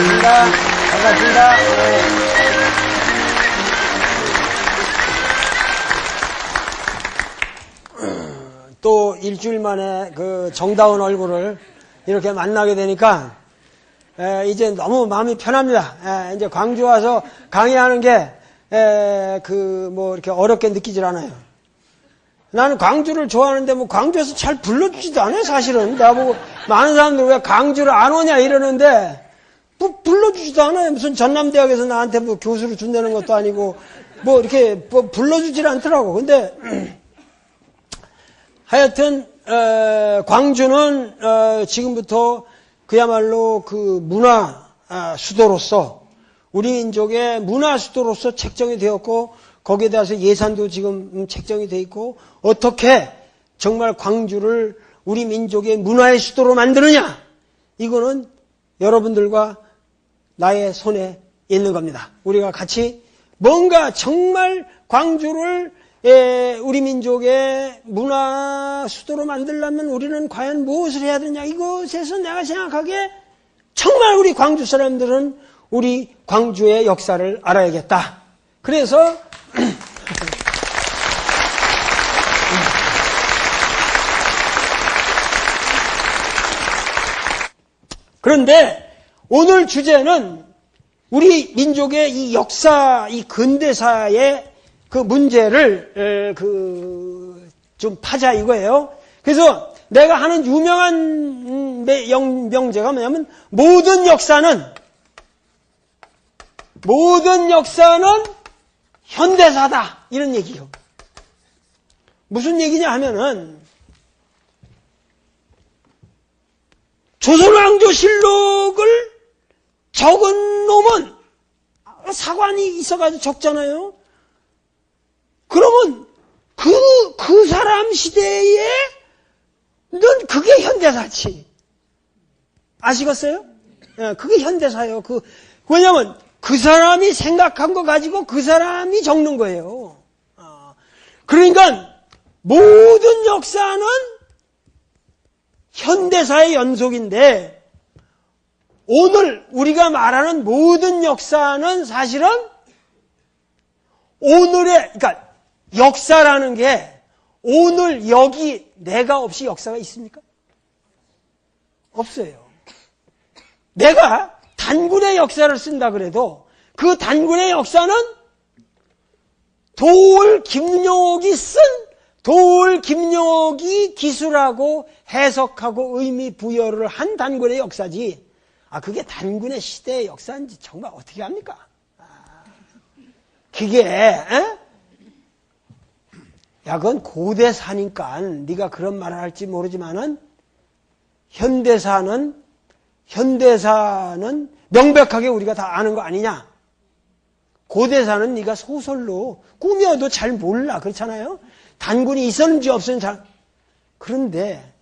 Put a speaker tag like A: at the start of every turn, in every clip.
A: 반갑습니다. 반갑습니다. 또 일주일 만에 그 정다운 얼굴을 이렇게 만나게 되니까 이제 너무 마음이 편합니다. 이제 광주 와서 강의하는 게 이렇게 어렵게 느끼질 않아요. 나는 광주를 좋아하는데 뭐 광주에서 잘 불러주지도 않아요, 사실은. 나보고 많은 사람들 왜 광주를 안 오냐 이러는데 뭐 불러주지도 않아요. 무슨 전남대학에서 나한테 뭐 교수를 준다는 것도 아니고 뭐 이렇게 뭐 불러주질 않더라고. 근데 하여튼 광주는 지금부터 그야말로 그 문화 수도로서 우리 민족의 문화 수도로서 책정이 되었고 거기에 대해서 예산도 지금 책정이 돼 있고 어떻게 정말 광주를 우리 민족의 문화의 수도로 만드느냐 이거는 여러분들과 나의 손에 있는 겁니다. 우리가 같이 뭔가 정말 광주를 우리 민족의 문화 수도로 만들려면 우리는 과연 무엇을 해야 되냐 이것에서 내가 생각하기에 정말 우리 광주 사람들은 우리 광주의 역사를 알아야겠다. 그래서 그런데 오늘 주제는 우리 민족의 이 역사, 이 근대사의 그 문제를 좀 파자 이거예요. 그래서 내가 하는 유명한 명제가 뭐냐면 모든 역사는 현대사다 이런 얘기예요. 무슨 얘기냐 하면은 조선왕조실록을 적은 놈은 사관이 있어가지고 적잖아요. 그러면 그 사람 시대에 넌 그게 현대사지. 아시겠어요? 예, 그게 현대사예요. 왜냐면 그 사람이 생각한 거 가지고 그 사람이 적는 거예요. 그러니까 모든 역사는 현대사의 연속인데 오늘 우리가 말하는 모든 역사는 사실은 그러니까 역사라는 게 오늘 여기 내가 없이 역사가 있습니까? 없어요. 내가 단군의 역사를 쓴다 그래도 그 단군의 역사는 도울 김용옥이 쓴 도울 김용옥이 기술하고 해석하고 의미 부여를 한 단군의 역사지. 그게 단군의 시대의 역사인지 정말 어떻게 합니까? 그게 그건 고대사니까 네가 그런 말을 할지 모르지만은 현대사는 명백하게 우리가 다 아는 거 아니냐? 고대사는 네가 소설로 꾸며도 잘 몰라. 그렇잖아요? 단군이 있었는지 없었는지 그런데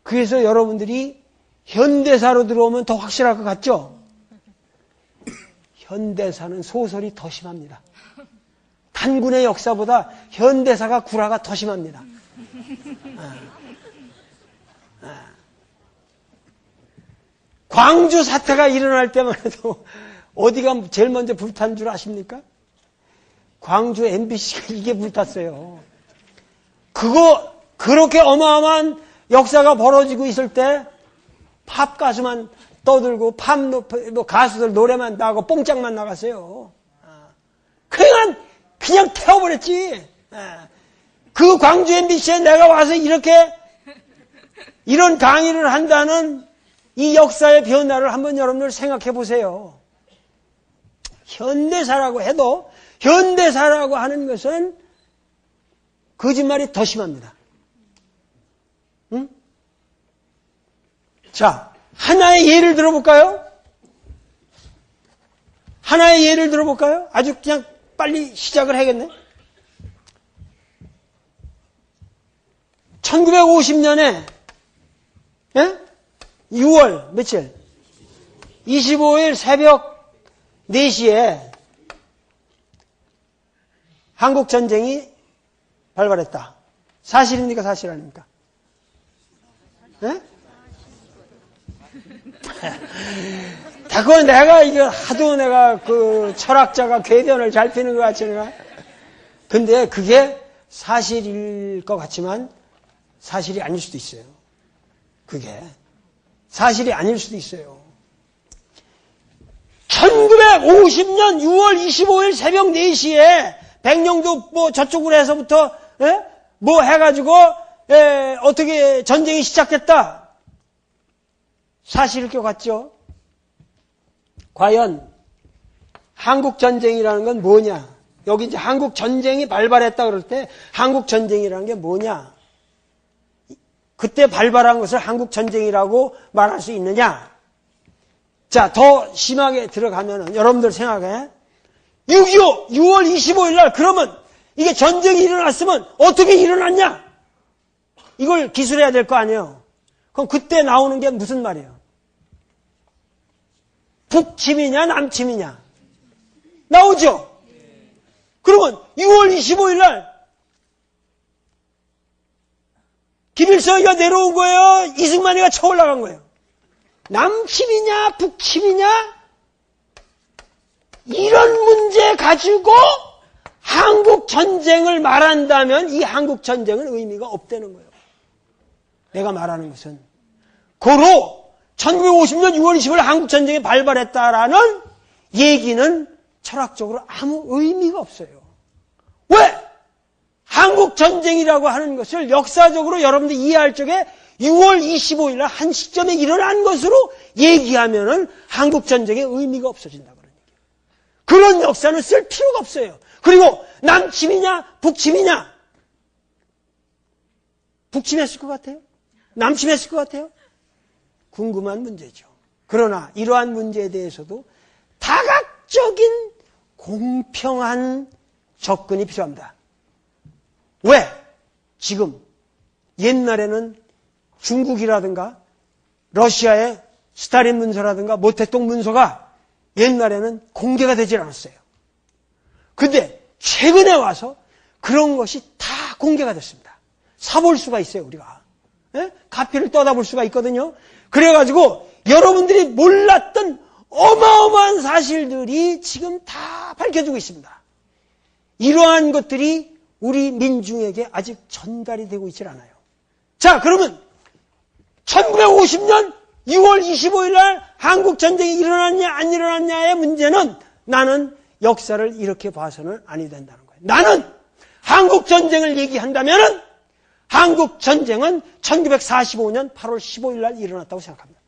A: 그래서 여러분들이 현대사로 들어오면 더 확실할 것 같죠? 현대사는 소설이 더 심합니다. 단군의 역사보다 현대사가 구라가 더 심합니다. 광주 사태가 일어날 때만 해도 어디가 제일 먼저 불탄 줄 아십니까? 광주 MBC가 이게 불탔어요. 그렇게 어마어마한 역사가 벌어지고 있을 때 팝 가수만 떠들고 팝 가수들 노래만 나가고 뽕짝만 나갔어요. 그냥 태워버렸지. 그 광주 MBC에 내가 와서 이런 강의를 한다는 이 역사의 변화를 한번 여러분들 생각해 보세요. 현대사라고 해도 현대사라고 하는 것은 거짓말이 더 심합니다. 응? 자, 하나의 예를 들어볼까요? 아주 그냥 빨리 시작을 해야겠네. 1950년에 6월 며칠? 25일 새벽 4시에 한국전쟁이 발발했다. 사실입니까? 사실 아닙니까? 자꾸 내가 이거 하도 내가 그 철학자가 궤변을 잘 피는 것 같지 내가. 근데 그게 사실일 것 같지만 사실이 아닐 수도 있어요. 그게 사실이 아닐 수도 있어요. 1950년 6월 25일 새벽 4시에 백령도 뭐 저쪽으로 해서부터 뭐 해가지고 어떻게 전쟁이 시작됐다. 사실일 것 같죠? 과연 한국전쟁이라는 건 뭐냐? 여기 이제 한국전쟁이 발발했다 그럴 때 한국전쟁이라는 게 뭐냐? 그때 발발한 것을 한국전쟁이라고 말할 수 있느냐? 자, 더 심하게 들어가면은 여러분들 생각해. 6.25 6월 25일 날 그러면 이게 전쟁이 일어났으면 어떻게 일어났냐? 이걸 기술해야 될 거 아니에요. 그럼 그때 나오는 게 무슨 말이에요? 북침이냐 남침이냐? 나오죠? 그러면 6월 25일 날 김일성이가 내려온 거예요? 이승만이가 쳐 올라간 거예요? 남침이냐 북침이냐? 이런 문제 가지고 한국전쟁을 말한다면 이 한국전쟁은 의미가 없다는 거예요. 내가 말하는 것은 고로 1950년 6월 20일 한국전쟁이 발발했다라는 얘기는 철학적으로 아무 의미가 없어요. 왜? 한국전쟁이라고 하는 것을 역사적으로 여러분들이 이해할 적에 6월 25일 날 한 시점에 일어난 것으로 얘기하면은 한국전쟁의 의미가 없어진다 그런 얘기예요. 그런 역사는 쓸 필요가 없어요. 그리고 남침이냐 북침이냐? 북침했을 것 같아요? 남침했을 것 같아요? 궁금한 문제죠. 그러나 이러한 문제에 대해서도 다각적인 공평한 접근이 필요합니다. 왜? 지금 옛날에는 중국이라든가 러시아의 스탈린 문서라든가 모택동 문서가 옛날에는 공개가 되질 않았어요. 근데 최근에 와서 그런 것이 다 공개가 됐습니다. 사볼 수가 있어요, 우리가. 카피를 떠다볼 수가 있거든요. 그래가지고 여러분들이 몰랐던 어마어마한 사실들이 지금 다 밝혀지고 있습니다. 이러한 것들이 우리 민중에게 아직 전달이 되고 있질 않아요. 자, 그러면 1950년 6월 25일 날 한국전쟁이 일어났냐 안 일어났냐의 문제는 나는 역사를 이렇게 봐서는 아니 된다는 거예요. 나는 한국전쟁을 얘기한다면 한국전쟁은 1945년 8월 15일 날 일어났다고 생각합니다.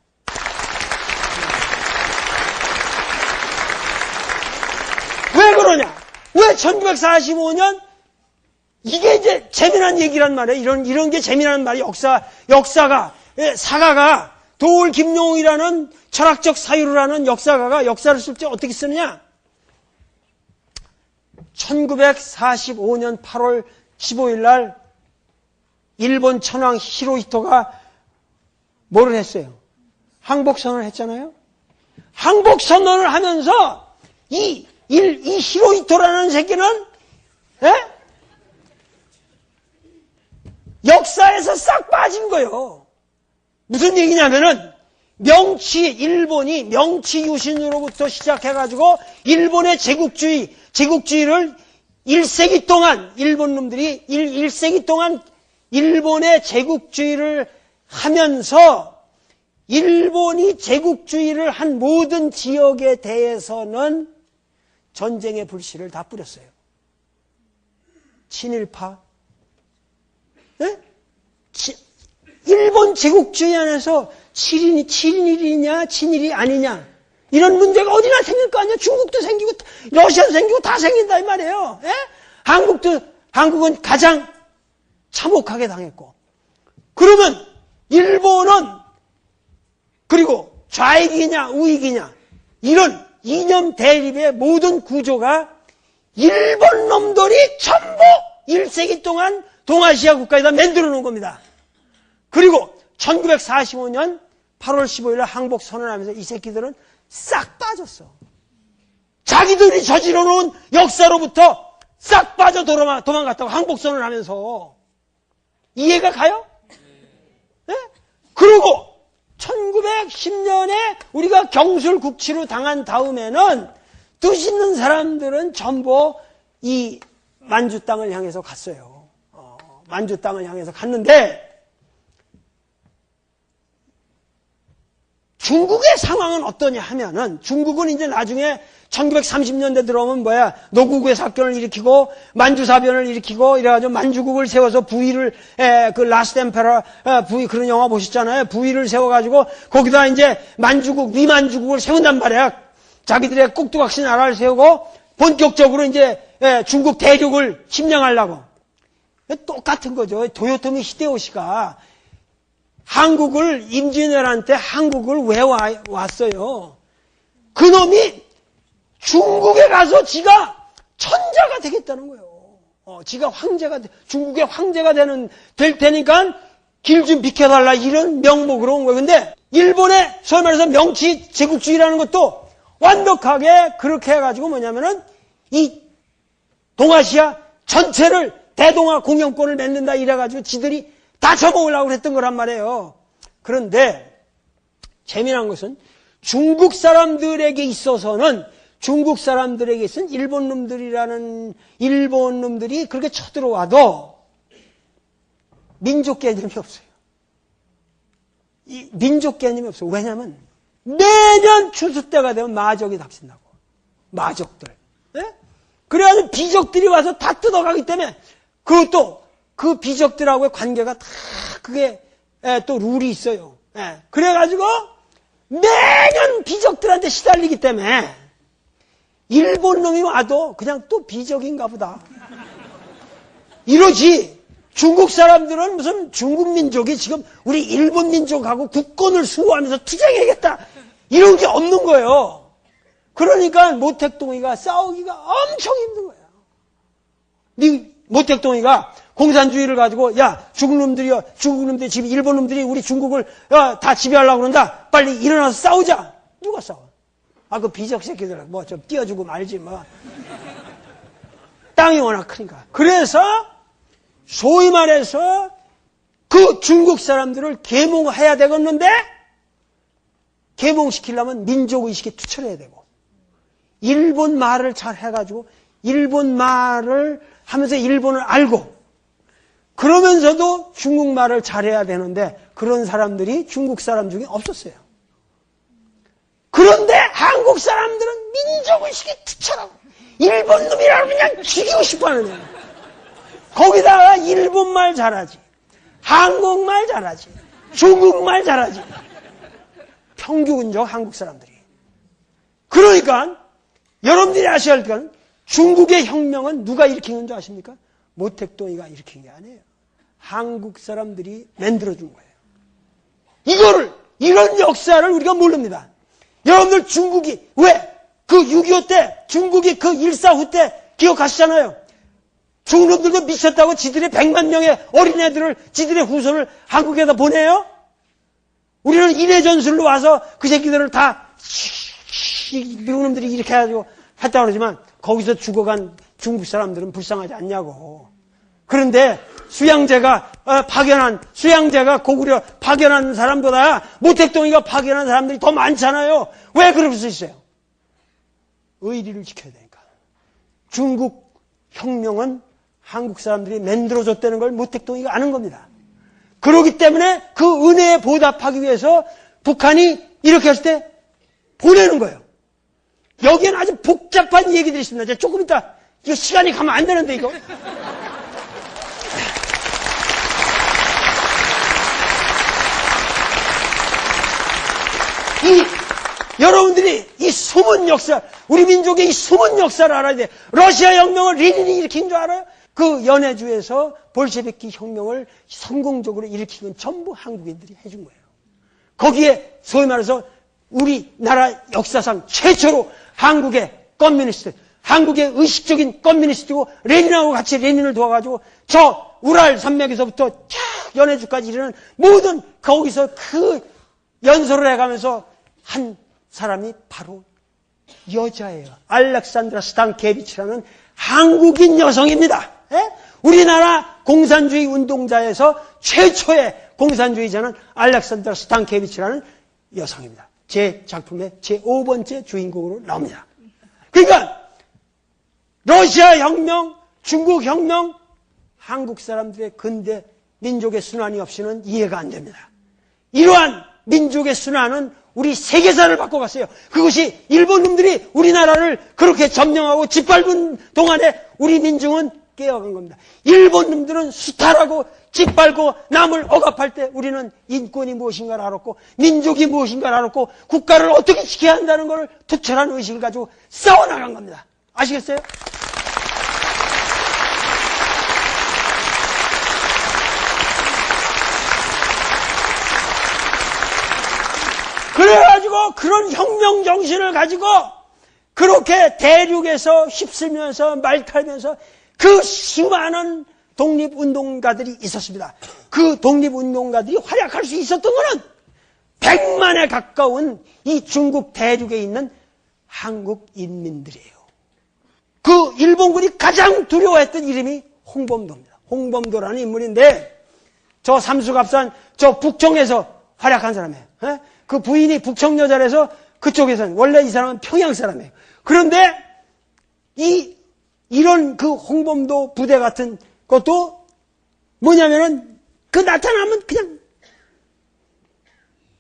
A: 왜 그러냐? 왜 1945년? 이게 이제 재미난 얘기란 말이에요. 이런 게 재미난 말이에요. 역사가, 사가가, 도울 김용이라는 철학적 사유를 하는 역사가가 역사를 쓸 때 어떻게 쓰느냐? 1945년 8월 15일 날 일본 천황 히로히토가 뭐를 했어요? 항복선언을 했잖아요? 항복선언을 하면서 이 히로히토라는 새끼는 역사에서 싹 빠진 거예요. 무슨 얘기냐면은 일본이 명치 유신으로부터 시작해가지고 일본의 제국주의를 1세기 동안 일본 놈들이 1세기 동안 일본의 제국주의를 하면서 일본이 제국주의를 한 모든 지역에 대해서는 전쟁의 불씨를 다 뿌렸어요. 친일파. 일본 제국주의 안에서 친일이냐 친일이 아니냐 이런 문제가 어디나 생길 거 아니야. 중국도 생기고 러시아도 생기고 다 생긴다 이 말이에요. 한국은 가장 참혹하게 당했고, 그러면 일본은 그리고 좌익이냐 우익이냐 이런 이념 대립의 모든 구조가 일본 놈들이 전부 1세기 동안 동아시아 국가에다 만들어 놓은 겁니다. 그리고 1945년 8월 15일 날 항복 선언하면서 이 새끼들은 싹 빠졌어. 자기들이 저질러 놓은 역사로부터 싹 빠져 도망갔다고 항복 선언하면서. 이해가 가요? 네? 그리고 1910년에 우리가 경술국치로 당한 다음에는 뜻 있는 사람들은 전부 이 만주 땅을 향해서 갔어요. 만주 땅을 향해서 갔는데 중국의 상황은 어떠냐 하면은 중국은 이제 나중에 1930년대 들어오면 노국의 사건을 일으키고 만주사변을 일으키고 이래가지고 만주국을 세워서 부위를 그 라스트 엠페러 부위 그런 영화 보셨잖아요. 부위를 세워가지고 거기다 이제 만주국 위만주국을 세운단 말이야. 자기들의 꼭두각시 나라를 세우고 본격적으로 이제 중국 대륙을 침략하려고. 똑같은 거죠. 도요토미 히데요시가 한국을 임진왜란때 한국을 왜 왔어요? 그놈이 중국에 가서 지가 천자가 되겠다는 거예요. 지가 중국의 황제가 될 테니까 길 좀 비켜달라 이런 명목으로 온 거예요. 근데 일본의 소위 말해서 명치 제국주의라는 것도 완벽하게 그렇게 해가지고 뭐냐면은 이 동아시아 전체를 대동아 공영권을 맺는다 이래가지고 지들이 다 쳐먹으려고 했던 거란 말이에요. 그런데 재미난 것은 중국 사람들에게 있어서는 일본 놈들이 그렇게 쳐들어와도 민족 개념이 없어요. 이 민족 개념이 없어요. 왜냐하면 매년 추수 때가 되면 마적이 닥친다고. 마적들. 네? 그래가지고 비적들이 와서 다 뜯어가기 때문에 그것도 그 비적들하고의 관계가 다 그게 또 룰이 있어요. 그래가지고 매년 비적들한테 시달리기 때문에 일본 놈이 와도 그냥 또 비적인가 보다. 이러지. 중국 사람들은 무슨 중국 민족이 지금 우리 일본 민족하고 국권을 수호하면서 투쟁해야겠다. 이런 게 없는 거예요. 그러니까 모택동이가 싸우기가 엄청 힘든 거예요. 모택동이가 공산주의를 가지고 야 중국 놈들이 지금 일본 놈들이 우리 중국을 다 지배하려고 그런다. 빨리 일어나서 싸우자. 누가 싸워? 그 비적 새끼들 뭐 좀 띄워주고 말지 뭐. 땅이 워낙 크니까. 그래서 소위 말해서 그 중국 사람들을 계몽해야 되겠는데 계몽시키려면 민족의식에 투철해야 되고 일본 말을 잘 해가지고 일본 말을 하면서 일본을 알고 그러면서도 중국말을 잘해야 되는데 그런 사람들이 중국 사람 중에 없었어요. 그런데 한국 사람들은 민족의식에 투철하고 일본 놈이라고 그냥 죽이고 싶어하는 거예요. 거기다가 일본말 잘하지, 한국말 잘하지, 중국말 잘하지. 평균적 한국 사람들이. 그러니까 여러분들이 아셔야 할 건 중국의 혁명은 누가 일으킨 줄 아십니까? 모택동이가 일으킨 게 아니에요. 한국 사람들이 만들어준 거예요. 이런 역사를 우리가 모릅니다. 여러분들 중국이 왜 그 6.25 때 중국이 그 일사후 때 기억하시잖아요. 중국놈들도 미쳤다고 지들의 100만 명의 어린애들을 지들의 후손을 한국에다 보내요? 우리는 인해전술로 와서 그 새끼들을 다 미국놈들이 이렇게 해가지고 했다고 그러지만 거기서 죽어간 중국 사람들은 불쌍하지 않냐고. 그런데 수양제가 고구려 파견한 사람보다 모택동이가 파견한 사람들이 더 많잖아요. 왜 그럴 수 있어요? 의리를 지켜야 되니까. 중국 혁명은 한국 사람들이 만들어줬다는 걸 모택동이가 아는 겁니다. 그렇기 때문에 그 은혜에 보답하기 위해서 북한이 이렇게 했을 때 보내는 거예요. 여기에는 아주 복잡한 얘기들이 있습니다. 이제 조금 이따 이거 시간이 가면 안 되는데 이거. 여러분들이 이 숨은 역사, 우리 민족의 이 숨은 역사를 알아야 돼. 러시아 혁명을 레닌이 일으킨 줄 알아요? 그 연해주에서 볼셰비키 혁명을 성공적으로 일으킨 건 전부 한국인들이 해준 거예요. 거기에 소위 말해서 우리나라 역사상 최초로 한국의 의식적인 커뮤니스트고 레닌하고 같이 레닌을 도와가지고 저 우랄 산맥에서부터 쫙 연해주까지 이르는 모든 거기서 그 연설을 해가면서 한 사람이 바로 여자예요. 알렉산드라 스탄케비치라는 한국인 여성입니다. 예? 우리나라 공산주의 운동자에서 최초의 공산주의자는 알렉산드라 스탄케비치라는 여성입니다. 제 작품의 제5번째 주인공으로 나옵니다. 그러니까 러시아 혁명, 중국 혁명, 한국 사람들의 근대 민족의 순환이 없이는 이해가 안 됩니다. 이러한 민족의 순환은 우리 세계사를 바꿔갔어요. 그것이 일본 놈들이 우리나라를 그렇게 점령하고 짓밟은 동안에 우리 민중은 깨어간 겁니다. 일본 놈들은 수탈하고 짓밟고 남을 억압할 때 우리는 인권이 무엇인가를 알았고 민족이 무엇인가를 알았고 국가를 어떻게 지켜야 한다는 것을 투철한 의식을 가지고 싸워나간 겁니다. 아시겠어요? 그래가지고 그런 혁명 정신을 가지고 그렇게 대륙에서 휩쓸면서 말 탈면서 그 수많은 독립운동가들이 있었습니다. 그 독립운동가들이 활약할 수 있었던 것은 100만에 가까운 이 중국 대륙에 있는 한국 인민들이에요. 그 일본군이 가장 두려워했던 이름이 홍범도입니다. 홍범도라는 인물인데 저 삼수갑산 저 북청에서 활약한 사람이에요. 그 부인이 북청 여자라서 그쪽에서는 원래 이 사람은 평양 사람이에요. 그런데 이런 그 홍범도 부대 같은 것도 뭐냐면은 그 나타나면 그냥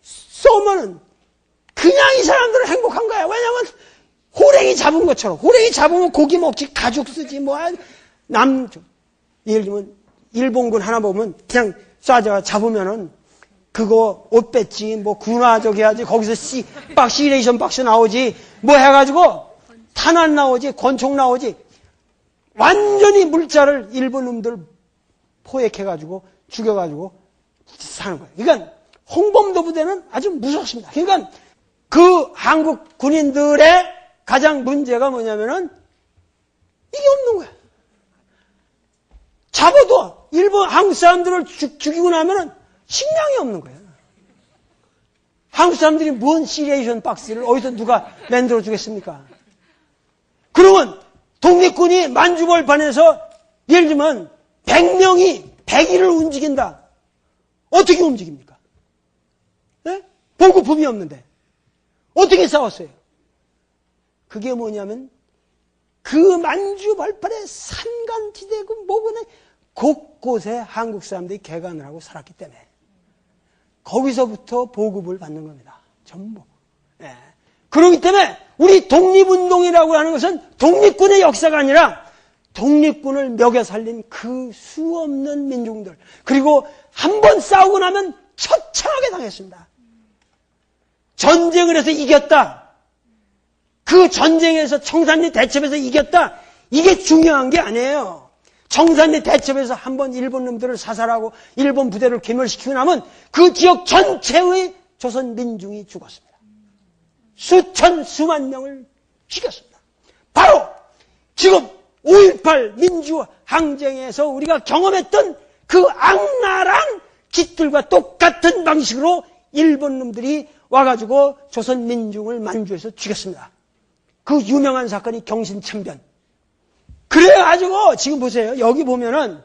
A: 쏘면은 그냥 이 사람들은 행복한 거야. 왜냐면 호랭이 잡은 것처럼 호랭이 잡으면 고기 먹지 가죽 쓰지 뭐 예를 들면 일본군 하나 보면 그냥 쏴져 잡으면은 그거 옷 뺐지 뭐 군화적 해야지 거기서 시레이션 박스 나오지 뭐 해가지고 탄환 나오지 권총 나오지 완전히 물자를 일본 놈들 포획해가지고 죽여가지고 사는 거예요. 그러니까 홍범도 부대는 아주 무섭습니다. 그러니까 그 한국 군인들의 가장 문제가 뭐냐면은 이게 없는 거야. 잡아도 일본 한국 사람들을 죽이고 나면은 식량이 없는 거예요. 한국 사람들이 뭔 시레이션 박스를 어디서 누가 만들어 주겠습니까? 그러면 독립군이 만주벌판에서 예를 들면 100명이 100일을 움직인다. 어떻게 움직입니까? 네? 보급품이 없는데. 어떻게 싸웠어요? 그게 뭐냐면 그 만주벌판에 산간지대고 뭐고는 곳곳에 한국 사람들이 개간을 하고 살았기 때문에 거기서부터 보급을 받는 겁니다. 전부. 네. 그렇기 때문에 우리 독립운동이라고 하는 것은 독립군의 역사가 아니라 독립군을 먹여 살린 그 수없는 민중들 그리고 한번 싸우고 나면 처참하게 당했습니다. 전쟁을 해서 이겼다. 그 전쟁에서 청산리 대첩에서 이겼다. 이게 중요한 게 아니에요. 청산리 대첩에서 한번 일본 놈들을 사살하고 일본 부대를 괴멸시키고 나면 그 지역 전체의 조선 민중이 죽었습니다. 수천 수만 명을 죽였습니다. 바로 지금 5.18 민주항쟁에서 우리가 경험했던 그 악랄한 짓들과 똑같은 방식으로 일본 놈들이 와가지고 조선 민중을 만주에서 죽였습니다. 그 유명한 사건이 경신참변. 그래가지고 지금 보세요. 여기 보면은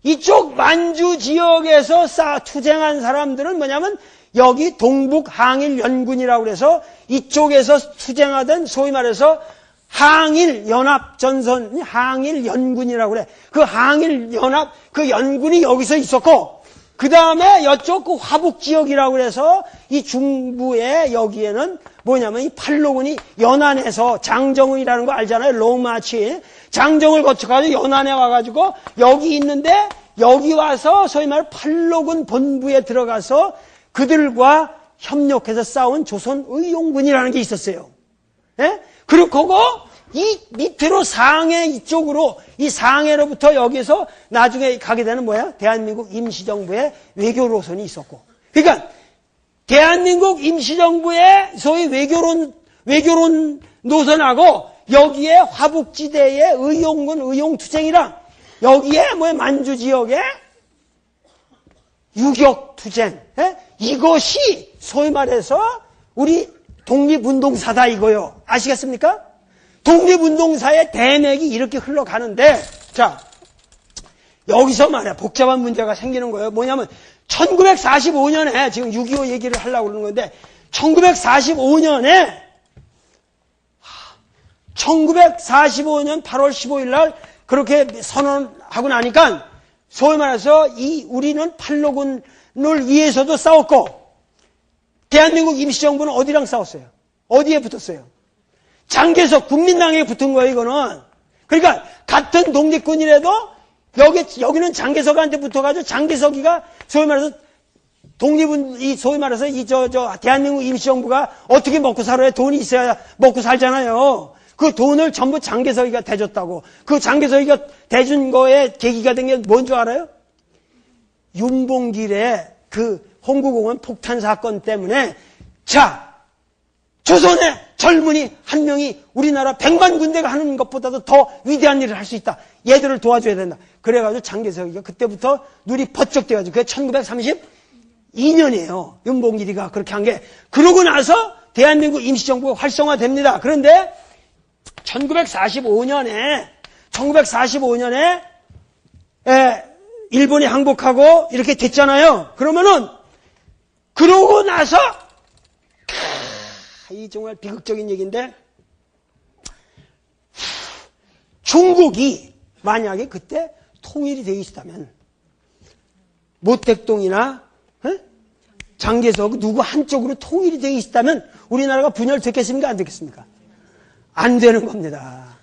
A: 이쪽 만주 지역에서 투쟁한 사람들은 뭐냐면 여기 동북항일연군이라고 그래서 이쪽에서 투쟁하던 소위 말해서 항일연합전선 항일연군이라고 그래. 그 항일연합 그 연군이 여기서 있었고 그 다음에 이쪽 그 화북지역이라고 그래서 이 중부에 여기에는 뭐냐면 이 팔로군이 연안에서 장정의라는 거 알잖아요. 롱마치 장정을 거쳐가지고 연안에 와가지고 여기 있는데 여기 와서 소위 말해 팔로군 본부에 들어가서 그들과 협력해서 싸운 조선의용군이라는 게 있었어요. 예? 그리고 그거 이 밑으로 상해 이쪽으로 이 상해로부터 여기서 나중에 가게 되는 뭐야? 대한민국 임시정부의 외교 노선이 있었고. 그러니까 대한민국 임시정부의 소위 외교론 노선하고 여기에 화북지대의 의용군 의용투쟁이랑 여기에 뭐야 만주 지역의 유격투쟁 이것이 소위 말해서 우리 독립운동사다 이거요. 아시겠습니까? 독립운동사의 대맥이 이렇게 흘러가는데 자 여기서 말이야 복잡한 문제가 생기는 거예요. 뭐냐면 1945년에 지금 6.25 얘기를 하려고 그러는 건데 1945년에 1945년 8월 15일 날 그렇게 선언하고 나니까 소위 말해서 우리는 팔로군을 위해서도 싸웠고 대한민국 임시정부는 어디랑 싸웠어요? 어디에 붙었어요? 장개석 국민당에 붙은 거예요, 이거는. 그러니까 같은 독립군이라도 여기는 장개석한테 붙어가지고 장개석이가 소위 말해서 독립은 소위 말해서 대한민국 임시정부가 어떻게 먹고 살아야 돈이 있어야 먹고 살잖아요. 그 돈을 전부 장개석이가 대줬다고. 그 장개석이가 대준 거에 계기가 된 게 뭔 줄 알아요? 윤봉길의 그 홍구공원 폭탄 사건 때문에 조선의 젊은이 한 명이 우리나라 100만 군대가 하는 것보다도 더 위대한 일을 할 수 있다. 얘들을 도와줘야 된다. 그래가지고 장개석이가 그때부터 눈이 번쩍 돼가지고 그게 1932년이에요. 윤봉길이가 그렇게 한 게. 그러고 나서 대한민국 임시정부가 활성화됩니다. 그런데 1945년에 일본이 항복하고 이렇게 됐잖아요. 그러면은 그러고 나서 이 정말 비극적인 얘기인데 중국이 만약에 그때 통일이 되어 있었다면 모택동이나 장개석 누구 한쪽으로 통일이 되어 있었다면 우리나라가 분열됐겠습니까? 안 됐겠습니까? 안 되는 겁니다.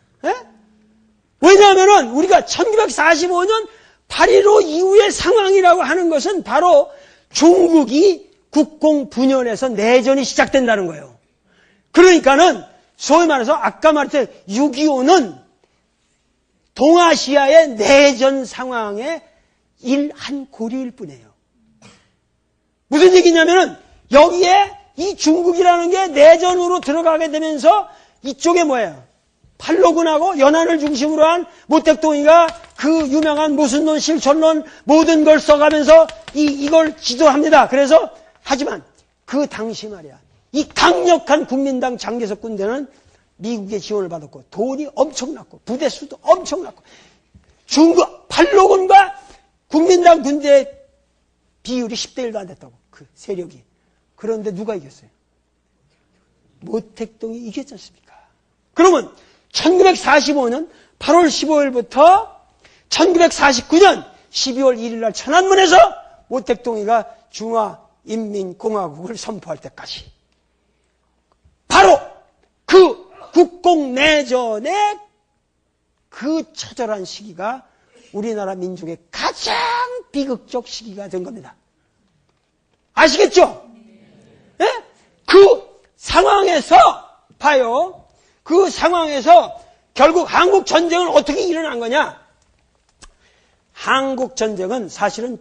A: 왜냐하면 우리가 1945년 8.15 이후의 상황이라고 하는 것은 바로 중국이 국공 분열해서 내전이 시작된다는 거예요. 그러니까는 소위 말해서 아까 말했던 6.25는 동아시아의 내전 상황의 한 고리일 뿐이에요. 무슨 얘기냐면은 여기에 이 중국이라는 게 내전으로 들어가게 되면서 이쪽에 뭐예요? 팔로군하고 연안을 중심으로 한 모택동이가 그 유명한 모순론, 실천론 모든 걸 써가면서 이걸 지도합니다. 그래서 하지만 그 당시 말이야. 이 강력한 국민당 장개석 군대는 미국의 지원을 받았고 돈이 엄청났고 부대 수도 엄청났고 중국 팔로군과 국민당 군대의 비율이 10대 1도 안 됐다고. 그 세력이. 그런데 누가 이겼어요? 모택동이 이겼지 않습니까? 그러면 1945년 8월 15일부터 1949년 12월 1일 날 천안문에서 모택동이가 중화인민공화국을 선포할 때까지 바로 그 국공내전의 그 처절한 시기가 우리나라 민족의 가장 비극적 시기가 된 겁니다. 아시겠죠? 네? 그 상황에서 봐요. 그 상황에서 결국 한국전쟁은 어떻게 일어난 거냐? 한국전쟁은 사실은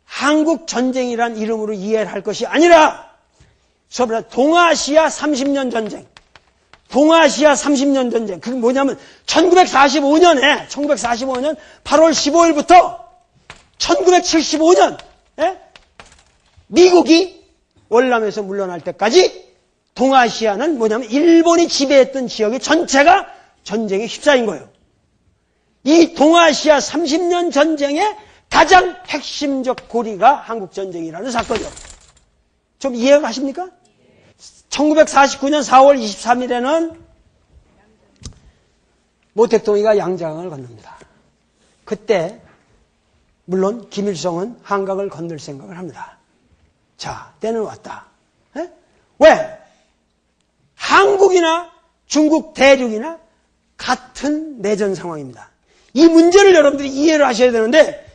A: 한국전쟁이란 이름으로 이해를 할 것이 아니라 동아시아 30년 전쟁. 동아시아 30년 전쟁. 그게 뭐냐면 1945년 8월 15일부터 1975년 미국이 월남에서 물러날 때까지 동아시아는 뭐냐면 일본이 지배했던 지역의 전체가 전쟁에 휩싸인 거예요. 이 동아시아 30년 전쟁의 가장 핵심적 고리가 한국전쟁이라는 사건이요. 좀 이해가 가십니까? 1949년 4월 23일에는 모택동이가 양장을 건넙니다. 그때 물론 김일성은 한강을 건널 생각을 합니다. 자, 때는 왔다. 왜? 한국이나 중국 대륙이나 같은 내전 상황입니다. 이 문제를 여러분들이 이해를 하셔야 되는데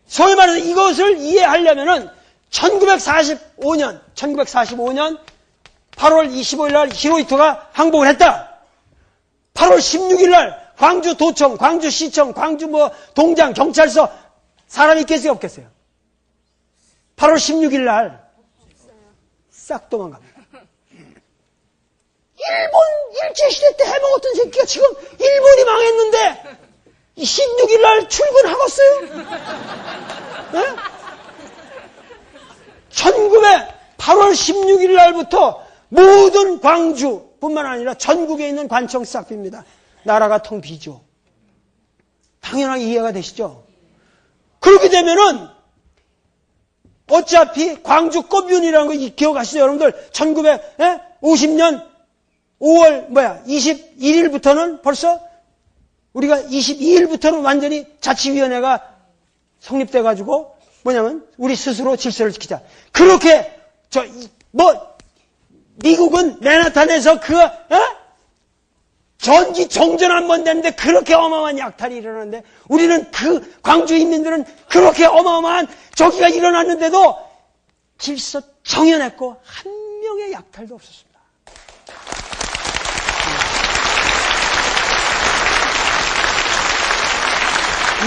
A: 소위 말해서 이것을 이해하려면은 1945년 8월 25일 날 히로히토가 항복을 했다. 8월 16일 날 광주도청, 광주시청, 광주 동장, 경찰서 사람이 있겠어요, 없겠어요? 8월 16일 날 싹 도망갑니다. 일본 일제시대 때 해먹었던 새끼가 지금 일본이 망했는데 16일 날 출근하겠어요? 네? 8월 16일 날부터 모든 광주뿐만 아니라 전국에 있는 관청 싹 빕니다. 나라가 텅 비죠. 당연하게 이해가 되시죠? 그렇게 되면은 어차피 광주 꽃윤이라는 거 기억하시죠? 여러분들 1950년 5월 21일부터는 벌써 우리가 22일부터는 완전히 자치위원회가 성립돼가지고 뭐냐면 우리 스스로 질서를 지키자. 그렇게 미국은 맨하탄에서 전기 정전 한 번 됐는데 그렇게 어마어마한 약탈이 일어났는데 우리는 광주 인민들은 그렇게 어마어마한 저기가 일어났는데도 질서 정연했고 한 명의 약탈도 없었습니다.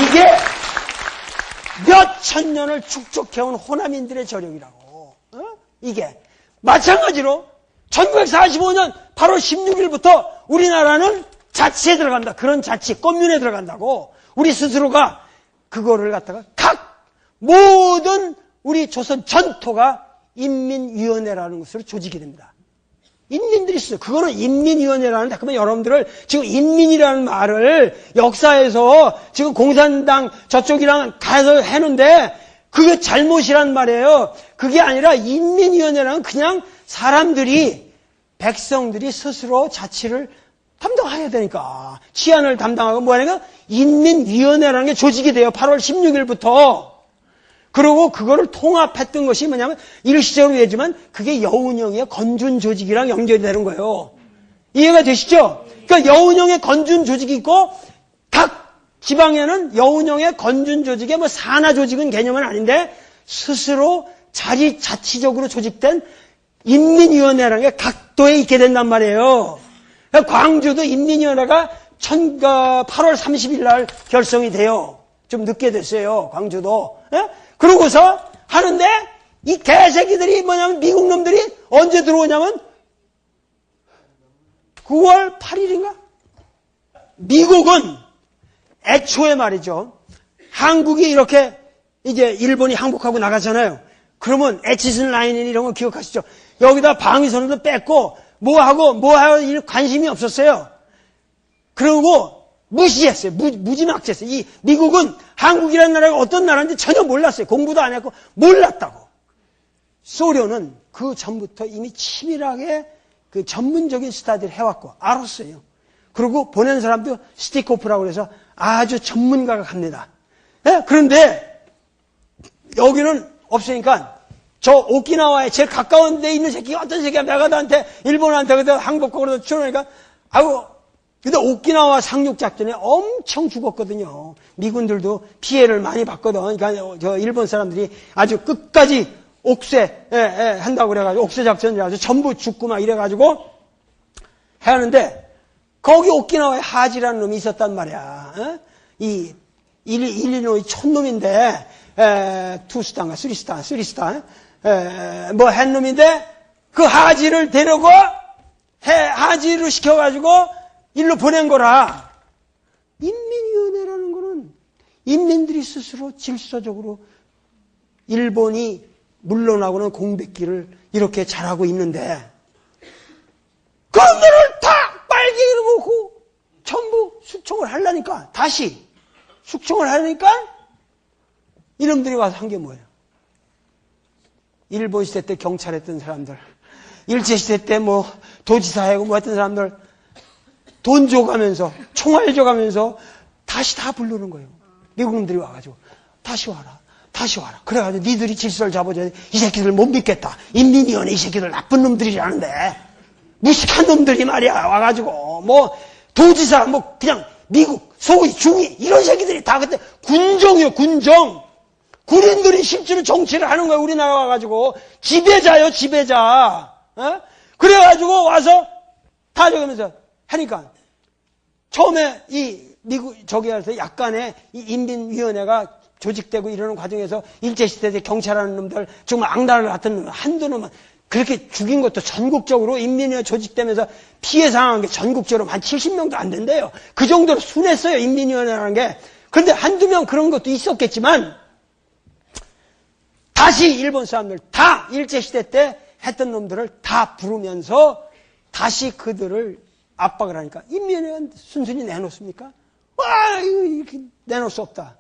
A: 이게 몇천 년을 축적해온 호남인들의 저력이라고. 이게 마찬가지로 1945년 8월 16일부터 우리나라는 자치에 들어간다. 그런 자치, 꽃윤에 들어간다고. 우리 스스로가 그거를 갖다가 모든 우리 조선 전토가 인민위원회라는 것으로 조직이 됩니다. 인민들이 있어요. 그거는 인민위원회라는데, 그러면 여러분들을 지금 인민이라는 말을 역사에서 지금 공산당 저쪽이랑 가서 해놓는데 그게 잘못이란 말이에요. 그게 아니라 인민위원회라는 그냥 사람들이, 백성들이 스스로 자치를 담당해야 되니까. 치안을 담당하고 뭐 하니까 인민위원회라는 게 조직이 돼요. 8월 16일부터. 그리고 그거를 통합했던 것이 뭐냐면 일시적으로 얘기지만 그게 여운형의 건준 조직이랑 연결이 되는 거예요. 이해가 되시죠? 그러니까 여운형의 건준 조직이 있고 각 지방에는 여운형의 건준 조직에 뭐 산하 조직은 개념은 아닌데 스스로 자치적으로 조직된 인민위원회라는 게 각도에 있게 된단 말이에요. 그러니까 광주도 인민위원회가 8월 30일 날 결성이 돼요. 좀 늦게 됐어요. 광주도. 예? 그러고서 하는데 이 개새끼들이 뭐냐면 미국 놈들이 언제 들어오냐면 9월 8일인가? 미국은 애초에 말이죠. 한국이 이렇게 이제 일본이 항복하고 나가잖아요. 그러면 에치슨 라인 이런 거 기억하시죠? 여기다 방위선도 뺐고 뭐하고 관심이 없었어요. 그리고 무시했어요. 무지막지했어요. 이 미국은 한국이라는 나라가 어떤 나라인지 전혀 몰랐어요. 공부도 안 했고 몰랐다고. 소련은 그 전부터 이미 치밀하게 그 전문적인 스타디를 해왔고 알았어요. 그리고 보낸 사람도 스티코프라고 해서 아주 전문가가 갑니다. 네? 그런데 여기는 없으니까 저 오키나와에 제일 가까운 데 있는 새끼가 어떤 새끼가 메가드한테 일본한테 그래서 항복하고 출연하니까 근데 오키나와 상륙작전에 엄청 죽었거든요. 미군들도 피해를 많이 봤거든. 그러니까 저 일본 사람들이 아주 끝까지 옥쇄 한다고 그래가지고 옥쇄 작전이라서 전부 죽고 막 이래가지고 하는데 거기 오키나와에 하지라는 놈이 있었단 말이야. 이 일리노이 촌놈인데 투스타인가 쓰리스타 뭐 한 놈인데 그 하지를 데려고 하지를 시켜가지고 일로 보낸 거라. 인민위원회라는 거는 인민들이 스스로 질서적으로 일본이 물러나고는 공백기를 이렇게 잘하고 있는데 그런 거를 다 빨갱이로 보고 전부 숙청을 하려니까 다시 숙청을 하려니까 이놈들이 와서 한 게 뭐예요? 일본 시대 때 경찰했던 사람들, 일제시대 때 뭐 도지사하고 뭐 했던 사람들 돈 줘가면서 총알 줘가면서 다시 다 부르는 거예요. 미국놈들이 와가지고 다시 와라. 그래가지고 니들이 질서를 잡아줘야 돼. 이 새끼들 못 믿겠다. 인민위원회 이 새끼들 나쁜 놈들이라는데 무식한 놈들이 말이야 와가지고 뭐 도지사 뭐 그냥 미국 소위 중위 이런 새끼들이 다 그때 군정이요. 군인들이 실제로 정치를 하는 거예요. 우리나라 와가지고 지배자요 지배자. 그래가지고 와서 다 저기면서 하니까 처음에 이 미국 저기에서 약간의 이 인민위원회가 조직되고 이러는 과정에서 일제시대 때 경찰하는 놈들 정말 악랄 같은 놈 한두 놈은 그렇게 죽인 것도 전국적으로 인민위원회 조직되면서 피해 상한 게 전국적으로 한 70명도 안 된대요. 그 정도로 순했어요. 인민위원회라는 게. 그런데 한두 명 그런 것도 있었겠지만 다시 일본 사람들 다 일제시대 때 했던 놈들을 다 부르면서 다시 그들을 압박을 하니까 인민위원회는 순순히 내놓습니까? 와 이거 내놓을 수 없다.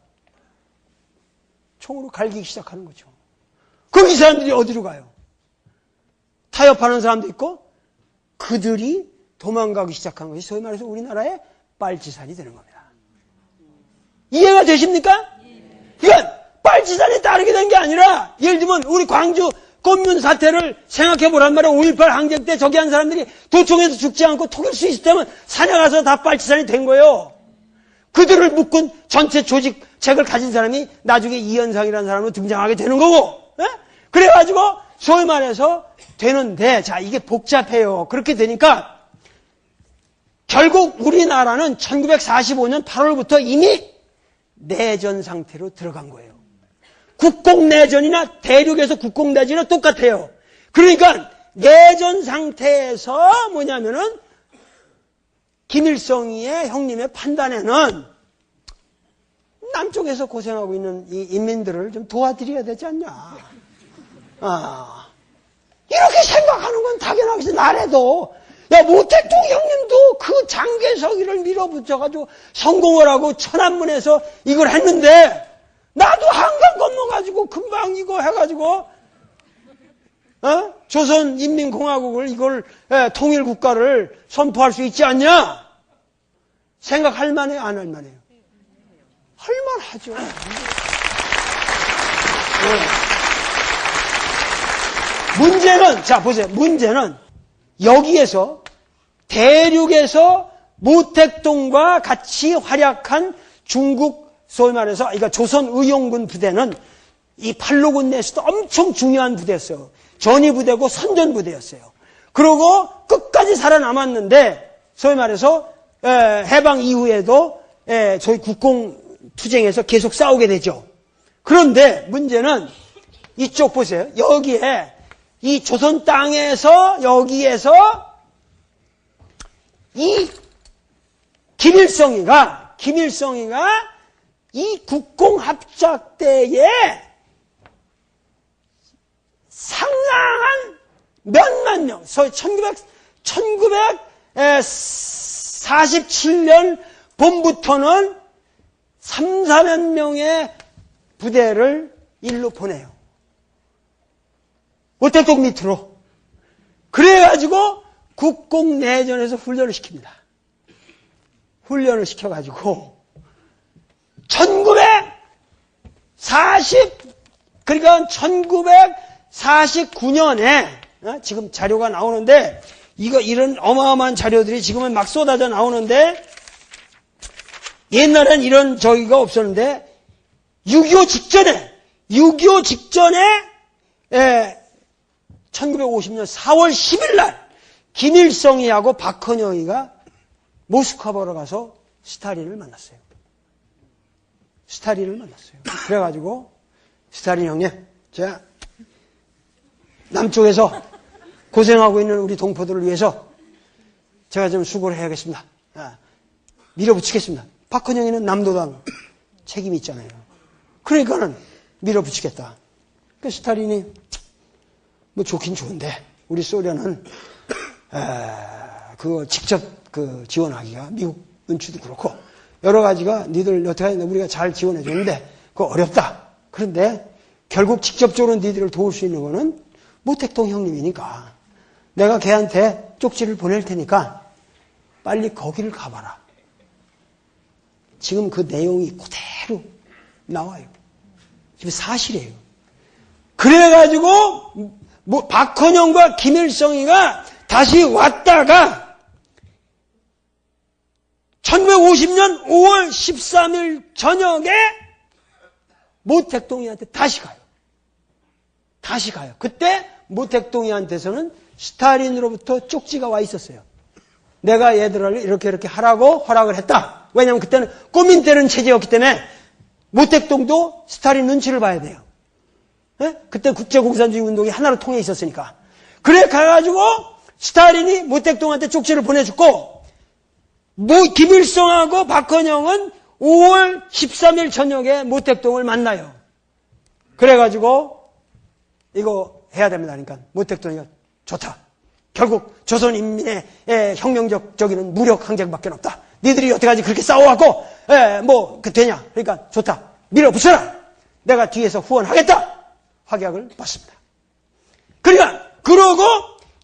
A: 총으로 갈기기 시작하는 거죠. 그럼 이 사람들이 어디로 가요? 타협하는 사람도 있고 그들이 도망가기 시작한 것이 소위 말해서 우리나라의 빨치산이 되는 겁니다. 이해가 되십니까? 그러니까 빨치산에 따르게 된 게 아니라 예를 들면 우리 광주 꽃문 사태를 생각해 보란 말이야. 5.18 항쟁 때 저기 한 사람들이 도청에서 죽지 않고 통일 수 있을 때면 산에 가서 다 빨치산이 된 거예요. 그들을 묶은 전체 조직책을 가진 사람이 나중에 이현상이라는 사람으로 등장하게 되는 거고, 예? 그래가지고 소위 말해서 되는데, 자, 이게 복잡해요. 그렇게 되니까 결국 우리나라는 1945년 8월부터 이미 내전 상태로 들어간 거예요. 국공내전이나 대륙에서 국공내전이나 똑같아요. 그러니까 내전 상태에서 뭐냐면은 김일성이의 형님의 판단에는 남쪽에서 고생하고 있는 이 인민들을 좀 도와드려야 되지 않냐. 이렇게 생각하는 건 당연하겠지. 나래도 야, 모택동 형님도 그 장개석이를 밀어붙여가지고 성공을 하고 천안문에서 이걸 했는데 나도 한강 건너가지고 금방 이거 해가지고 조선인민공화국을 이걸 통일국가를 선포할 수 있지 않냐? 생각할 만해요? 안 할 만해요? 할 만하죠. 문제는, 자 보세요. 문제는 여기에서 대륙에서 모택동과 같이 활약한 중국 소위 말해서 그러니까 조선의용군 부대는 이 팔로군 내에서도 엄청 중요한 부대였어요. 전위부대고 선전부대였어요. 그리고 끝까지 살아남았는데 소위 말해서 해방 이후에도 저희 국공투쟁에서 계속 싸우게 되죠. 그런데 문제는 이쪽 보세요. 여기에 이 조선 땅에서 여기에서 이 김일성이가 이 국공합작 때에 상당한 몇만 명, 소위 1947년 봄부터는 3, 4만 명의 부대를 일로 보내요. 모택동 밑으로. 그래가지고 국공내전에서 훈련을 시킵니다. 훈련을 시켜가지고 1949년에 지금 자료가 나오는데 이런 어마어마한 자료들이 지금은 막 쏟아져 나오는데 옛날엔 이런 저기가 없었는데 6.25 직전에 1950년 4월 10일 날 김일성이하고 박헌영이가 모스크바로 가서 스타린을 만났어요. 그래가지고 스타린 형님, 제가 남쪽에서 고생하고 있는 우리 동포들을 위해서 제가 좀 수고를 해야겠습니다. 밀어붙이겠습니다. 박헌영이는 남도당 책임이 있잖아요. 그러니까는 밀어붙이겠다. 그 스타린이 뭐 좋긴 좋은데 우리 소련은 그거 직접 지원하기가 미국 눈치도 그렇고 여러 가지가 니들 여태까지 우리가 잘 지원해 줬는데 그거 어렵다. 그런데 결국 직접적으로 니들을 도울 수 있는 거는 모택동 형님이니까 내가 걔한테 쪽지를 보낼 테니까 빨리 거기를 가봐라. 지금 그 내용이 그대로 나와요. 지금 사실이에요. 그래가지고 박헌영과 김일성이가 다시 왔다가 1950년 5월 13일 저녁에 모택동이한테 다시 가요. 그때 모택동이한테서는 스탈린으로부터 쪽지가 와 있었어요. 내가 얘들을 이렇게 하라고 허락을 했다. 왜냐하면 그때는 꼬민 때는 체제였기 때문에 모택동도 스탈린 눈치를 봐야 돼요. 그때 국제공산주의 운동이 하나로 통해 있었으니까. 그래 가가지고 스탈린이 모택동한테 쪽지를 보내줬고 김일성하고 박헌영은 5월 13일 저녁에 모택동을 만나요. 그래가지고 이거 해야 됩니다. 그러니까 모택동이 좋다. 결국 조선인민의 혁명적 저기는 무력 항쟁밖에 없다. 니들이 여태까지 그렇게 싸워갖고 되냐. 그러니까 좋다. 밀어붙여라. 내가 뒤에서 후원하겠다. 확약을 받습니다. 그러니까 그러고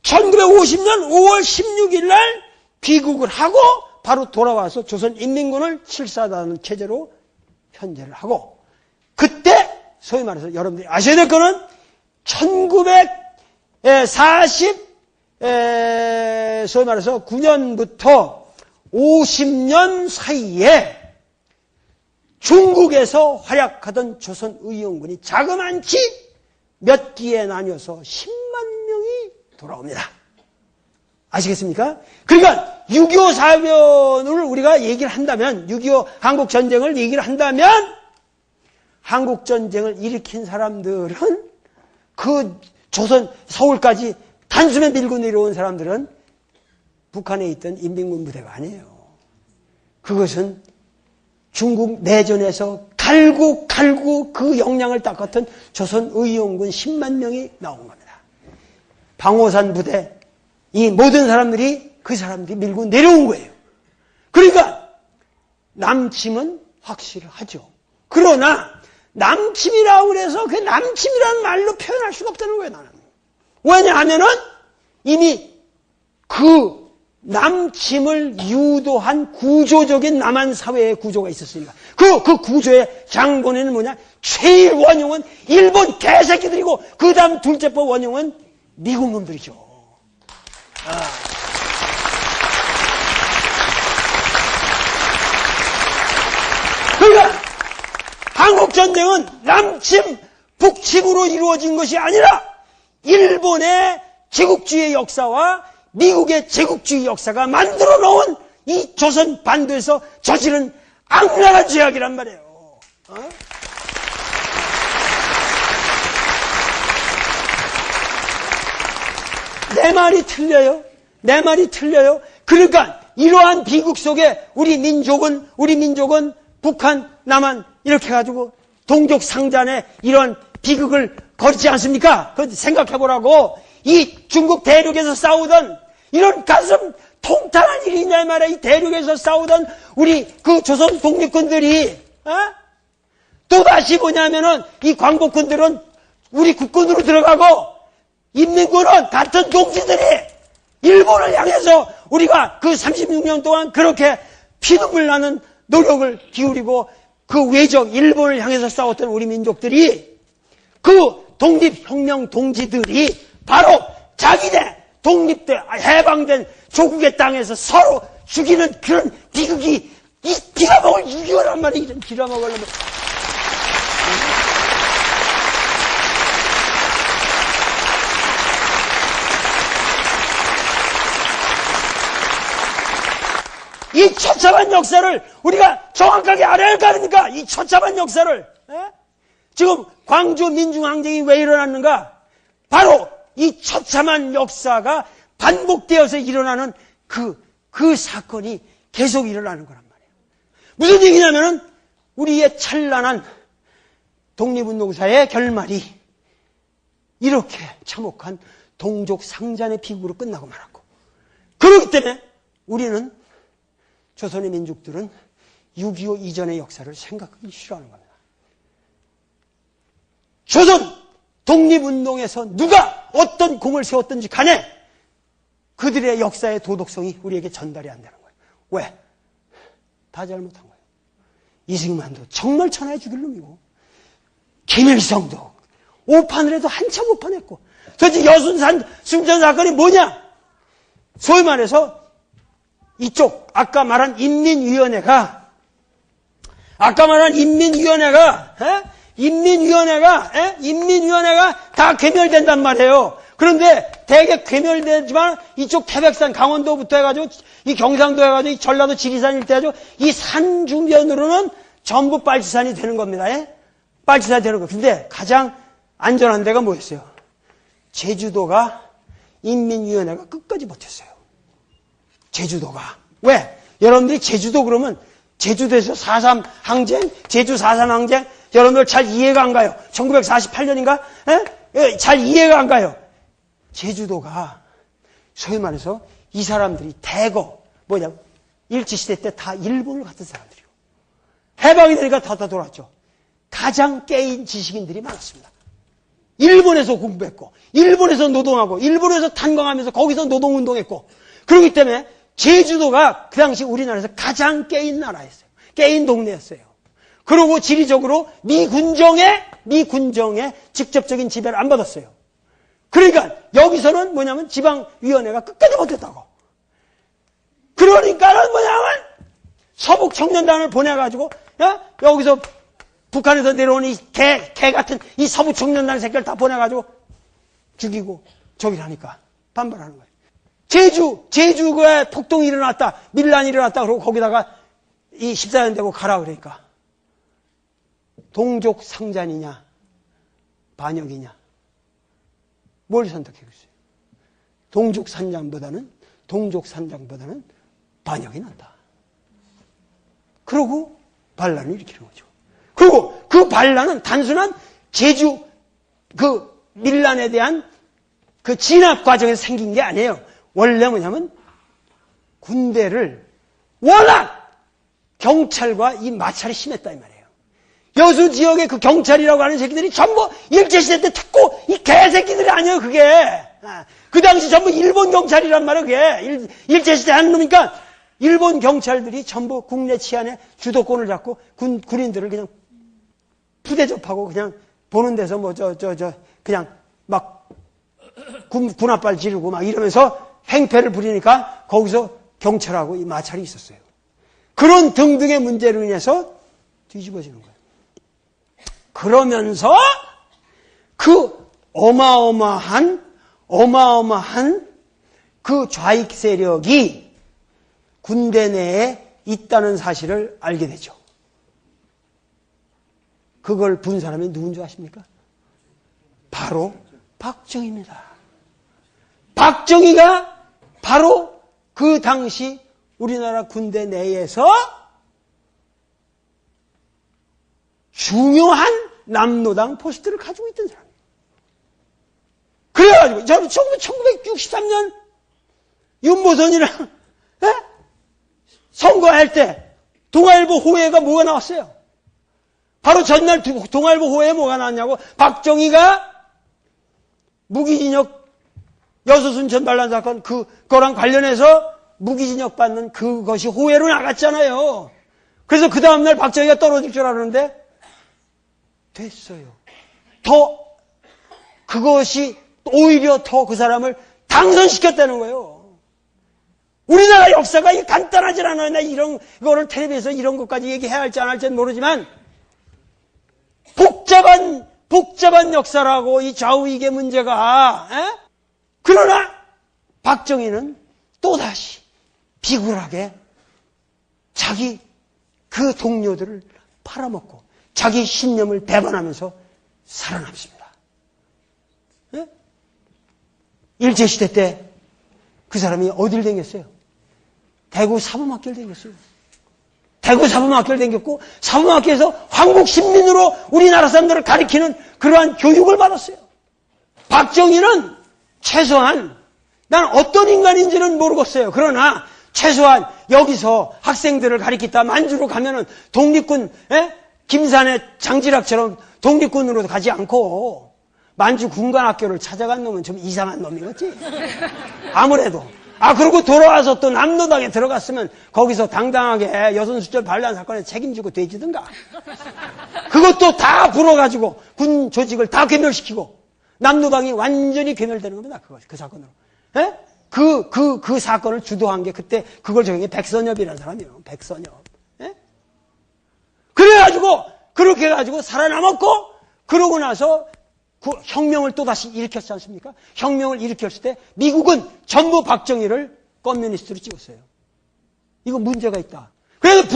A: 1950년 5월 16일 날 귀국을 하고 바로 돌아와서 조선인민군을 칠사하는 체제로 편제를 하고, 그때 소위 말해서 여러분들이 아셔야 될 거는 1940 소위 말해서 9년부터 50년 사이에 중국에서 활약하던 조선의용군이 자그만치 몇 기에 나뉘어서 10만 명이 돌아옵니다. 아시겠습니까? 그러니까 6.25 사변을 우리가 얘기를 한다면, 6.25 한국전쟁을 얘기를 한다면, 한국전쟁을 일으킨 사람들은 그 조선 서울까지 단숨에 밀고 내려온 사람들은 북한에 있던 인민군 부대가 아니에요. 그것은 중국 내전에서 갈고 그 역량을 닦았던 조선의용군 10만 명이 나온 겁니다. 방호산 부대, 이 모든 사람들이 그 사람들이 밀고 내려온 거예요. 그러니까 남침은 확실하죠. 그러나 남침이라고 해서 그 남침이라는 말로 표현할 수가 없다는 거예요, 나는. 왜냐하면은 이미 그 남침을 유도한 구조적인 남한 사회의 구조가 있었으니까. 그 구조의 장본인은 뭐냐? 최일 원흉은 일본 개새끼들이고, 그 다음 둘째법 원흉은 미국 놈들이죠. 그러니까 한국전쟁은 남침, 북침으로 이루어진 것이 아니라 일본의 제국주의 역사와 미국의 제국주의 역사가 만들어 놓은 이 조선 반도에서 저지른 악랄한 죄악이란 말이에요. 내 말이 틀려요? 내 말이 틀려요? 그러니까 이러한 비극 속에 우리 민족은 북한, 남한 이렇게 해가지고 동족 상잔에 이런 비극을 거리지 않습니까? 그거 생각해보라고. 이 중국 대륙에서 싸우던 이런 가슴 통탄한 일이냐 말이야. 이 대륙에서 싸우던 우리 그 조선 독립군들이 또다시 뭐냐면은 이 광복군들은 우리 국군으로 들어가고, 인민군은 같은 동지들이 일본을 향해서 우리가 그 36년 동안 그렇게 피눈물 나는 노력을 기울이고 그 외적 일본을 향해서 싸웠던 우리 민족들이, 그 독립혁명 동지들이 바로 자기네 독립돼 해방된 조국의 땅에서 서로 죽이는 그런 비극이, 이 빌어먹을 6.25란 말이야. 이런 빌어먹으려면. 이 처참한 역사를 우리가 정확하게 알아야 할 거 아닙니까? 이 처참한 역사를. 지금 광주 민중항쟁이 왜 일어났는가? 바로 이 처참한 역사가 반복되어서 일어나는 그 사건이 계속 일어나는 거란 말이에요. 무슨 얘기냐면은 우리의 찬란한 독립운동사의 결말이 이렇게 참혹한 동족 상잔의 비극으로 끝나고 말았고, 그렇기 때문에 우리는, 조선의 민족들은 6.25 이전의 역사를 생각하기 싫어하는 겁니다. 조선 독립운동에서 누가 어떤 공을 세웠든지 간에 그들의 역사의 도덕성이 우리에게 전달이 안 되는 거예요. 왜? 다 잘못한 거예요. 이승만도 정말 천하의 죽일 놈이고, 김일성도 오판을 해도 한참 오판했고, 도대체 여순산 순천 사건이 뭐냐? 소위 말해서 이쪽 아까 말한 인민위원회가 다 괴멸된단 말이에요. 그런데 대개 괴멸되지만 이쪽 태백산 강원도부터 해가지고 이 경상도 해가지고 이 전라도 지리산 일대 해가지고 이 산 주변으로는 전부 빨치산이 되는 겁니다. 빨치산이 되는 거. 근데 가장 안전한 데가 뭐였어요? 제주도가 인민위원회가 끝까지 버텼어요. 제주도가. 왜? 여러분들이 제주도 그러면 제주도에서 4.3 항쟁, 제주 4.3 항쟁, 여러분들 잘 이해가 안 가요. 1948년인가? 잘 이해가 안 가요. 제주도가 소위 말해서 이 사람들이 대거 일제시대 때 다 일본을 갔던 사람들이고, 해방이 되니까 다 돌아왔죠. 가장 깨인 지식인들이 많았습니다. 일본에서 공부했고, 일본에서 노동하고, 일본에서 탄광하면서 거기서 노동운동했고, 그렇기 때문에 제주도가 그 당시 우리나라에서 가장 깨인 나라였어요. 깨인 동네였어요. 그리고 지리적으로 미 군정의 직접적인 지배를 안 받았어요. 그러니까 여기서는 뭐냐면 지방위원회가 끝까지 버텼다고. 그러니까는 뭐냐면 서북 청년단을 보내가지고, 야? 여기서 북한에서 내려온 이 개 같은 이 서북 청년단 새끼를 다 보내가지고 죽이고 저기를 하니까 반발하는 거예요. 제주가 폭동이 일어났다, 밀란이 일어났다, 그러고 거기다가 이 14년 되고 가라 그러니까. 동족 상잔이냐, 반역이냐. 뭘 선택했어요? 동족 산장보다는 반역이 낫다. 그러고 반란을 일으키는 거죠. 그리고 그 반란은 단순한 제주 그 밀란에 대한 그 진압 과정에서 생긴 게 아니에요. 원래 뭐냐면 군대를 워낙 경찰과 이 마찰이 심했다 이 말이에요. 여수 지역의 그 경찰이라고 하는 새끼들이 전부 일제시대 때 특고 이 개새끼들이 아니에요 그게. 그 당시 전부 일본 경찰이란 말이에요 그게. 일제시대 하는 놈이니까 일본 경찰들이 전부 국내 치안에 주도권을 잡고 군인들을 그냥 푸대접하고 그냥 보는 데서 뭐 그냥 막 군합발 지르고 막 이러면서 행패를 부리니까 거기서 경찰하고 이 마찰이 있었어요. 그런 등등의 문제로 인해서 뒤집어지는 거예요. 그러면서 그 어마어마한 그 좌익 세력이 군대 내에 있다는 사실을 알게 되죠. 그걸 본 사람이 누군 줄 아십니까? 바로 박정희입니다. 박정희가 바로 그 당시 우리나라 군대 내에서 중요한 남노당 포스트를 가지고 있던 사람이에요. 그래가지고 저는 1963년 윤보선이랑 선거할 때 동아일보 호해가 뭐가 나왔어요? 바로 전날 동아일보 호해에 뭐가 나왔냐고, 박정희가 무기징역 여수순천 반란 사건 그거랑 관련해서 무기징역 받는 그것이 호해로 나갔잖아요. 그래서 그 다음날 박정희가 떨어질 줄 알았는데 됐어요. 그것이 오히려 더 그 사람을 당선시켰다는 거예요. 우리나라 역사가 간단하지 않아요. 나 이런 거를 텔레비에서 이런 것까지 얘기해야 할지 안 할지는 모르지만 복잡한 역사라고 이 좌우익의 문제가. 그러나 박정희는 또다시 비굴하게 자기 그 동료들을 팔아먹고 자기 신념을 배반하면서 살아남습니다. 일제시대 때 그 사람이 어딜 댕겼어요? 대구 사범학교를 댕겼어요. 대구 사범학교를 댕겼고 사범학교에서 황국신민으로 우리나라 사람들을 가리키는 그러한 교육을 받았어요. 박정희는 최소한 난 어떤 인간인지는 모르겠어요. 그러나 최소한 여기서 학생들을 가리키다 만주로 가면은 독립군 김산의 장지락처럼 독립군으로 가지 않고 만주 군관학교를 찾아간 놈은 좀 이상한 놈이겠지. 아무래도. 그리고 돌아와서 또 남노당에 들어갔으면 거기서 당당하게 여순수절 반란 사건에 책임지고 되지든가. 그것도 다 불어가지고 군 조직을 다 괴멸시키고 남노당이 완전히 괴멸되는 겁니다. 그 사건으로. 그 사건을 주도한 게 그때 그걸 적용한 게 백선엽이라는 사람이에요. 백선엽. 그래가지고 그렇게 해가지고 살아남았고 그러고 나서 그 혁명을 또다시 일으켰지 않습니까? 혁명을 일으켰을 때 미국은 전부 박정희를 커뮤니스트로 찍었어요. 이거 문제가 있다. 그래서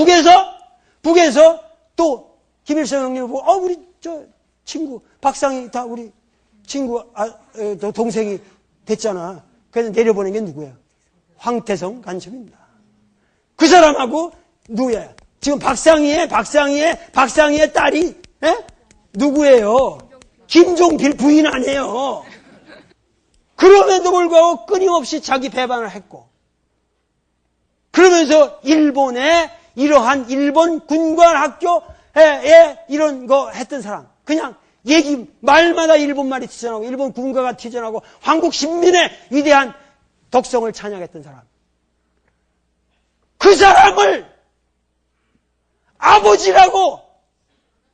A: 북에서 또 김일성 형님을 보고 우리 저 친구 박상희 다 우리 친구 동생이 됐잖아. 그래서 내려보낸 게 누구예요? 황태성 간첩입니다. 그 사람하고 누구야? 지금 박상희의 딸이 누구예요? 김종필 부인 아니에요. 그럼에도 불구하고 끊임없이 자기 배반을 했고 그러면서 일본의 이러한 일본 군관학교에 이런 거 했던 사람 그냥 말마다 일본 말이 튀어나오고 일본 군가가 튀어나오고 한국 신민의 위대한 덕성을 찬양했던 사람. 그 사람을 아버지라고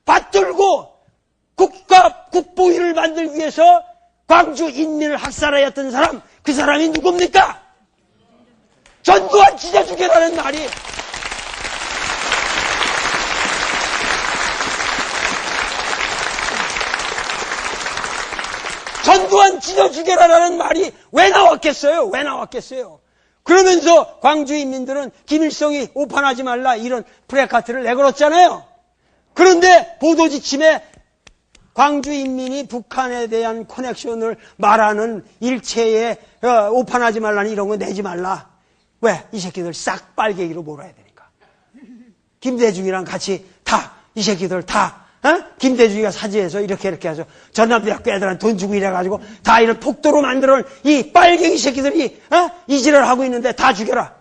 A: 받들고 국보위를 만들기 위해서 광주 인민을 학살하였던 사람, 그 사람이 누굽니까? 전두환 찢어주게라는 말이 전두환 찢어주게라는 말이 왜 나왔겠어요? 왜 나왔겠어요? 그러면서 광주 인민들은 김일성이 오판하지 말라 이런 프레카트를 내걸었잖아요. 그런데 보도지침에 광주 인민이 북한에 대한 커넥션을 말하는 일체에 오판하지 말라는 이런 거 내지 말라. 왜? 이 새끼들 싹 빨갱이로 몰아야 되니까. 김대중이랑 같이 이 새끼들 김대중이가 사지해서 이렇게 해서 전남대학교 애들한테 돈 주고 이래가지고 다 이런 폭도로 만들어놓은 이 빨갱이 새끼들이 이지를 하고 있는데 다 죽여라.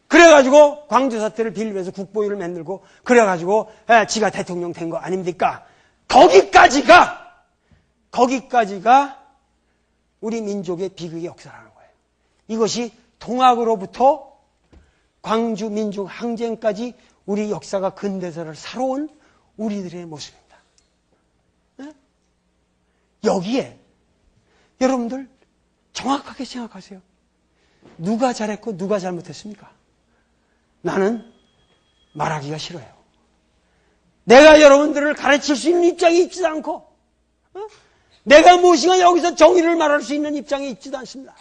A: 그래가지고 광주 사태를 빌면서 국보위를 만들고 그래가지고 지가 대통령 된 거 아닙니까? 거기까지가 우리 민족의 비극의 역사라는 거예요. 이것이 동학으로부터 광주 민족 항쟁까지 우리 역사가 근대사를 살아온 우리들의 모습입니다. 여기에 여러분들 정확하게 생각하세요. 누가 잘했고 누가 잘못했습니까? 나는 말하기가 싫어요. 내가 여러분들을 가르칠 수 있는 입장이 있지도 않고 내가 무엇인가 여기서 정의를 말할 수 있는 입장이 있지도 않습니다.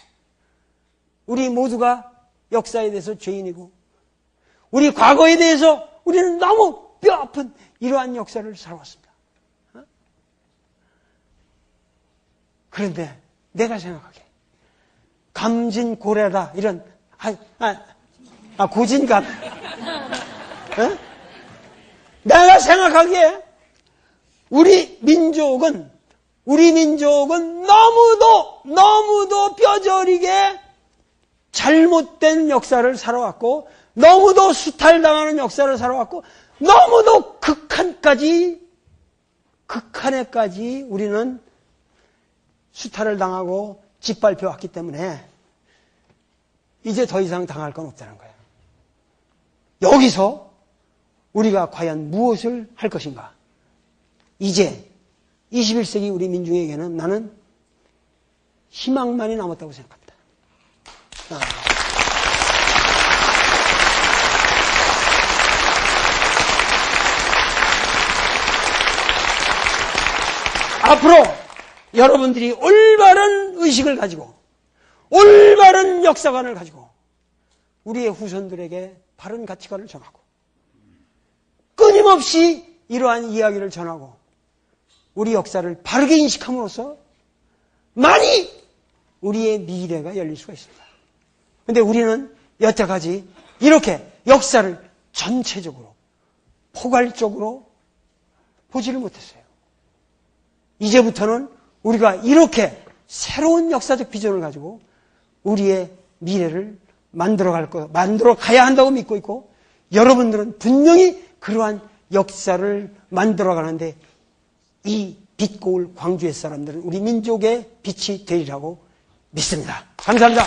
A: 우리 모두가 역사에 대해서 죄인이고 우리 과거에 대해서 우리는 너무 뼈아픈 이러한 역사를 살아왔습니다. 그런데 내가 생각하기에 감진고래다 이런 고진감 내가 생각하기에 우리 민족은 너무도 뼈저리게 잘못된 역사를 살아왔고 너무도 수탈당하는 역사를 살아왔고 너무도 극한에까지 우리는 수탈을 당하고 짓밟혀왔기 때문에 이제 더 이상 당할 건 없다는 거예요. 여기서 우리가 과연 무엇을 할 것인가? 이제 21세기 우리 민중에게는 나는 희망만이 남았다고 생각합니다. 앞으로 여러분들이 올바른 의식을 가지고 올바른 역사관을 가지고 우리의 후손들에게 바른 가치관을 전하고 끊임없이 이러한 이야기를 전하고 우리 역사를 바르게 인식함으로써 많이 우리의 미래가 열릴 수가 있습니다. 그런데 우리는 여태까지 이렇게 역사를 전체적으로 포괄적으로 보지를 못했어요. 이제부터는 우리가 이렇게 새로운 역사적 비전을 가지고 우리의 미래를 만들어 가야 한다고 믿고 있고 여러분들은 분명히 그러한 역사를 만들어 가는데 이 빛 고울 광주의 사람들은 우리 민족의 빛이 되리라고 믿습니다. 감사합니다.